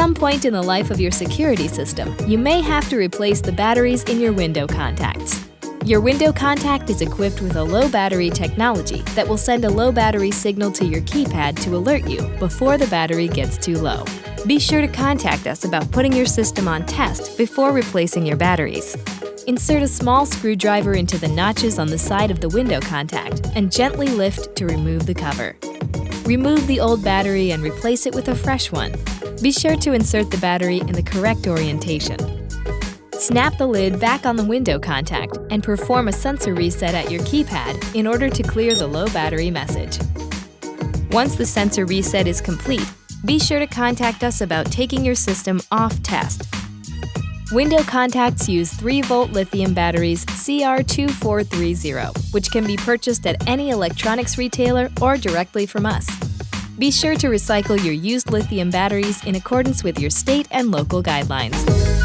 some point in the life of your security system, you may have to replace the batteries in your window contacts. Your window contact is equipped with a low battery technology that will send a low battery signal to your keypad to alert you before the battery gets too low. Be sure to contact us about putting your system on test before replacing your batteries. Insert a small screwdriver into the notches on the side of the window contact and gently lift to remove the cover. Remove the old battery and replace it with a fresh one. Be sure to insert the battery in the correct orientation. Snap the lid back on the window contact and perform a sensor reset at your keypad in order to clear the low battery message. Once the sensor reset is complete, be sure to contact us about taking your system off test. Window contacts use 3-volt lithium batteries CR2430, which can be purchased at any electronics retailer or directly from us. Be sure to recycle your used lithium batteries in accordance with your state and local guidelines.